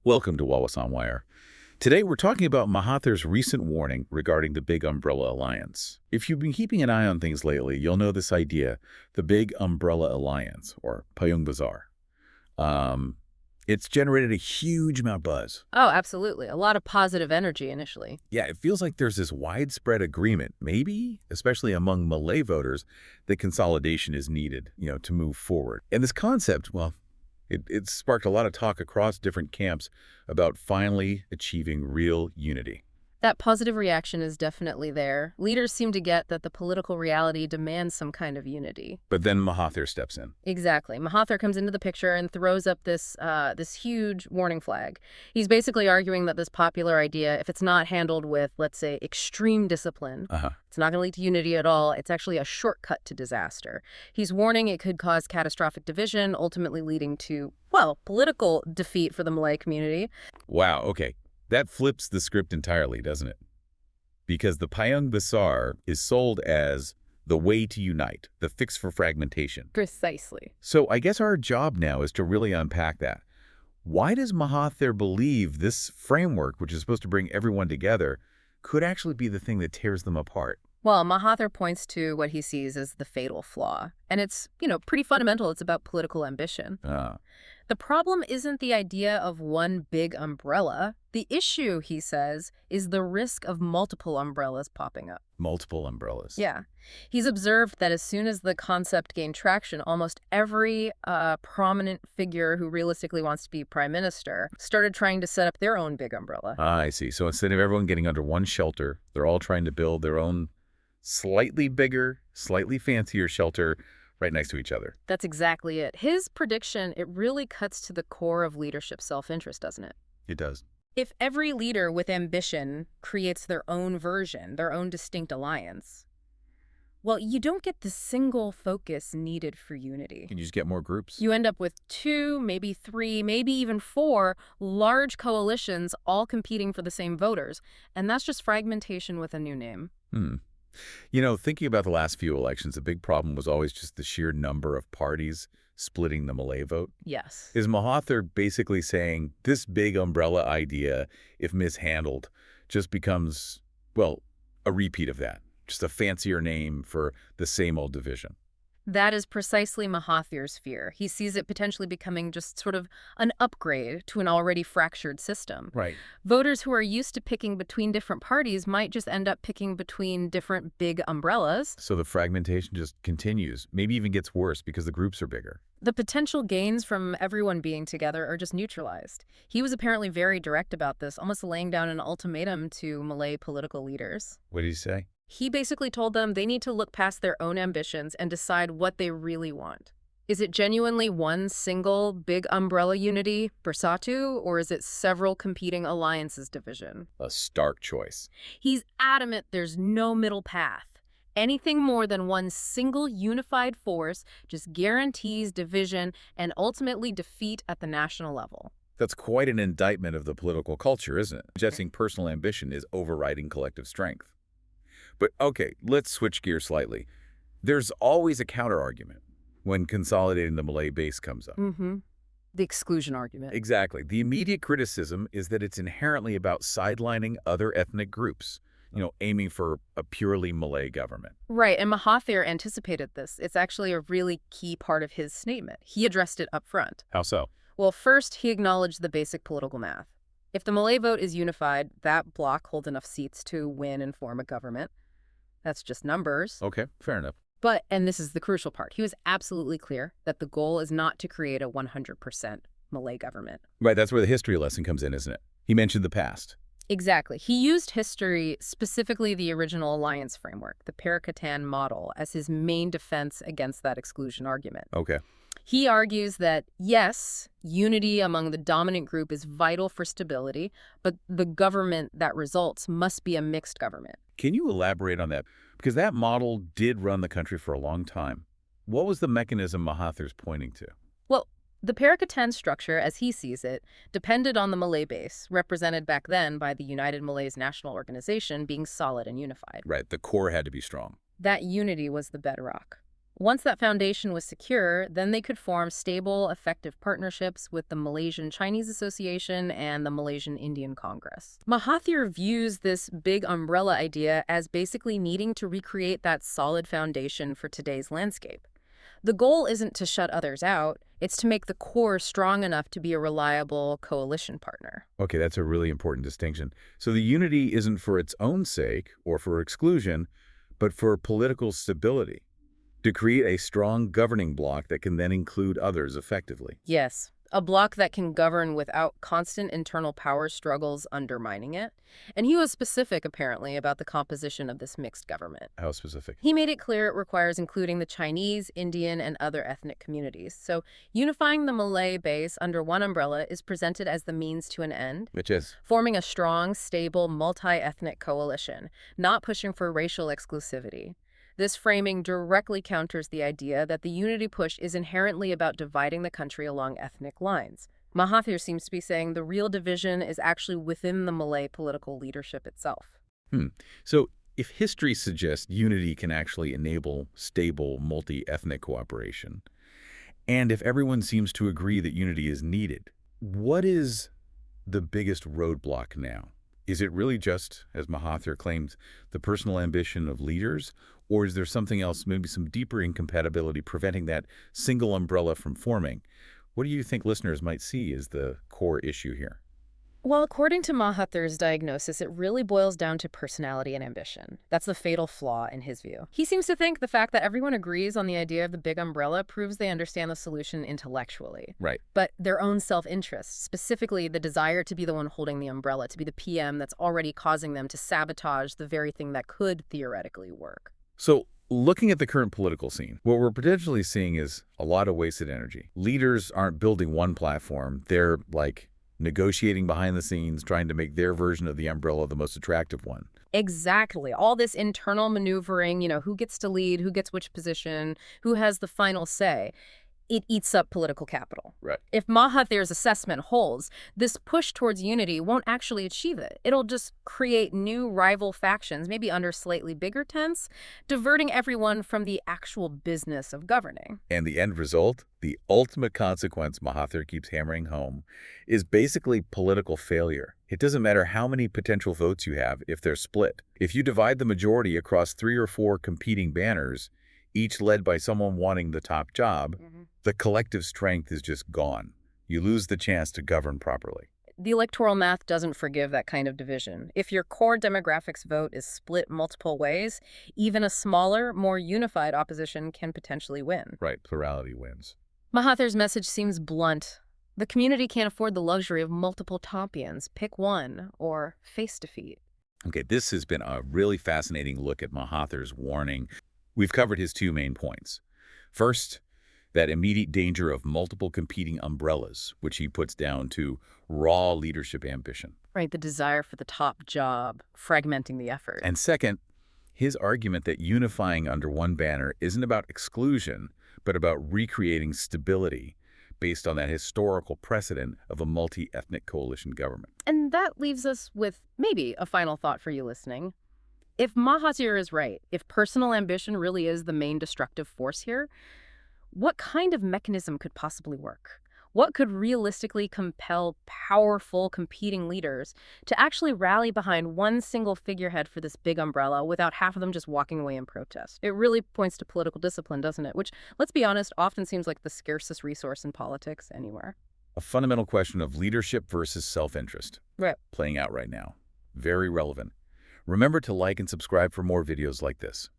Welcome to Wallace on Wire. Today we're talking about Mahathir's recent warning regarding the Big Umbrella Alliance. If you've been keeping an eye on things lately, you'll know this idea, the Big Umbrella Alliance, or Payung Besar. It's generated a huge amount of buzz. Oh, absolutely. A lot of positive energy initially. Yeah, it feels like there's this widespread agreement, maybe, especially among Malay voters, that consolidation is needed, to move forward. And this concept, well, it sparked a lot of talk across different camps about finally achieving real unity. That positive reaction is definitely there. Leaders seem to get that the political reality demands some kind of unity. But then Mahathir steps in. Exactly. Mahathir comes into the picture and throws up this huge warning flag. He's basically arguing that this popular idea, if it's not handled with, let's say, extreme discipline, it's not going to lead to unity at all. It's actually a shortcut to disaster. He's warning it could cause catastrophic division, ultimately leading to, well, political defeat for the Malay community. Wow, okay. That flips the script entirely, doesn't it? Because the Payung Besar is sold as the way to unite, the fix for fragmentation. Precisely. So I guess our job now is to really unpack that. Why does Mahathir believe this framework, which is supposed to bring everyone together, could actually be the thing that tears them apart? Well, Mahathir points to what he sees as the fatal flaw. And it's, pretty fundamental. It's about political ambition. The problem isn't the idea of one big umbrella. The issue, he says, is the risk of multiple umbrellas popping up. Multiple umbrellas. Yeah. He's observed that as soon as the concept gained traction, almost every prominent figure who realistically wants to be prime minister started trying to set up their own big umbrella. I see. So instead of everyone getting under one shelter, they're all trying to build their own slightly bigger, slightly fancier shelter right next to each other. That's exactly it. His prediction, it really cuts to the core of leadership self-interest, doesn't it? It does. If every leader with ambition creates their own version, their own distinct alliance, well, you don't get the single focus needed for unity. Can you just get more groups? You end up with 2, maybe 3, maybe even 4 large coalitions all competing for the same voters. And that's just fragmentation with a new name. Thinking about the last few elections, a big problem was always just the sheer number of parties splitting the Malay vote. Yes. Is Mahathir basically saying this big umbrella idea, if mishandled, just becomes, well, a repeat of that? Just a fancier name for the same old division? That is precisely Mahathir's fear. He sees it potentially becoming just sort of an upgrade to an already fractured system. Right. Voters who are used to picking between different parties might just end up picking between different big umbrellas. So the fragmentation just continues, maybe even gets worse because the groups are bigger. The potential gains from everyone being together are just neutralized. He was apparently very direct about this, almost laying down an ultimatum to Malay political leaders. What did he say? He basically told them they need to look past their own ambitions and decide what they really want. Is it genuinely one single big umbrella unity, Bersatu, or is it several competing alliances division? A stark choice. He's adamant there's no middle path. Anything more than one single unified force just guarantees division and ultimately defeat at the national level. That's quite an indictment of the political culture, isn't it? Suggesting personal ambition is overriding collective strength. But okay, let's switch gears slightly. There's always a counter-argument when consolidating the Malay base comes up. The exclusion argument. Exactly. The immediate criticism is that it's inherently about sidelining other ethnic groups, aiming for a purely Malay government. Right, and Mahathir anticipated this. It's actually a really key part of his statement. He addressed it up front. How so? Well, first, he acknowledged the basic political math. If the Malay vote is unified, that bloc holds enough seats to win and form a government. That's just numbers. Okay, fair enough. But, and this is the crucial part, he was absolutely clear that the goal is not to create a 100% Malay government. Right, that's where the history lesson comes in, isn't it? He mentioned the past. Exactly. He used history, specifically the original alliance framework, the Perikatan model, as his main defense against that exclusion argument. Okay. He argues that, yes, unity among the dominant group is vital for stability, but the government that results must be a mixed government. Can you elaborate on that? Because that model did run the country for a long time. What was the mechanism Mahathir's pointing to? Well, the Perikatan structure, as he sees it, depended on the Malay base, represented back then by the United Malays National Organization being solid and unified. Right, the core had to be strong. That unity was the bedrock. Once that foundation was secure, then they could form stable, effective partnerships with the Malaysian Chinese Association and the Malaysian Indian Congress. Mahathir views this big umbrella idea as basically needing to recreate that solid foundation for today's landscape. The goal isn't to shut others out, it's to make the core strong enough to be a reliable coalition partner. Okay, that's a really important distinction. So the unity isn't for its own sake or for exclusion, but for political stability, to create a strong governing bloc that can then include others effectively. Yes, a bloc that can govern without constant internal power struggles undermining it. And he was specific, apparently, about the composition of this mixed government. How specific? He made it clear it requires including the Chinese, Indian, and other ethnic communities. So unifying the Malay base under one umbrella is presented as the means to an end, Which is? forming a strong, stable, multi-ethnic coalition, not pushing for racial exclusivity. This framing directly counters the idea that the unity push is inherently about dividing the country along ethnic lines. Mahathir seems to be saying the real division is actually within the Malay political leadership itself. So if history suggests unity can actually enable stable, multi-ethnic cooperation, and if everyone seems to agree that unity is needed, what is the biggest roadblock now? Is it really just, as Mahathir claims, the personal ambition of leaders? Or is there something else, maybe some deeper incompatibility preventing that single umbrella from forming? What do you think listeners might see as the core issue here? Well, according to Mahathir's diagnosis, it really boils down to personality and ambition. That's the fatal flaw in his view. He seems to think the fact that everyone agrees on the idea of the big umbrella proves they understand the solution intellectually. Right. But their own self-interest, specifically the desire to be the one holding the umbrella, to be the PM, that's already causing them to sabotage the very thing that could theoretically work. So looking at the current political scene, what we're potentially seeing is a lot of wasted energy. Leaders aren't building one platform. They're negotiating behind the scenes, trying to make their version of the umbrella the most attractive one. Exactly. All this internal maneuvering, who gets to lead, who gets which position, who has the final say. It eats up political capital. Right. If Mahathir's assessment holds, this push towards unity won't actually achieve it. It'll just create new rival factions, maybe under slightly bigger tents, diverting everyone from the actual business of governing. And the end result, the ultimate consequence Mahathir keeps hammering home, is basically political failure. It doesn't matter how many potential votes you have if they're split. If you divide the majority across 3 or 4 competing banners, each led by someone wanting the top job, the collective strength is just gone. You lose the chance to govern properly. The electoral math doesn't forgive that kind of division. If your core demographics vote is split multiple ways, even a smaller, more unified opposition can potentially win. Right, plurality wins. Mahathir's message seems blunt. The community can't afford the luxury of multiple champions. Pick one or face defeat. Okay, this has been a really fascinating look at Mahathir's warning. We've covered his 2 main points. First, that immediate danger of multiple competing umbrellas, which he puts down to raw leadership ambition. Right, the desire for the top job, fragmenting the effort. And second, his argument that unifying under one banner isn't about exclusion, but about recreating stability based on that historical precedent of a multi-ethnic coalition government. And that leaves us with maybe a final thought for you listening. If Mahathir is right, if personal ambition really is the main destructive force here, what kind of mechanism could possibly work? What could realistically compel powerful competing leaders to actually rally behind one single figurehead for this big umbrella without half of them just walking away in protest? It really points to political discipline, doesn't it? Which, let's be honest, often seems like the scarcest resource in politics anywhere. A fundamental question of leadership versus self-interest. Right. Playing out right now. Very relevant. Remember to like and subscribe for more videos like this.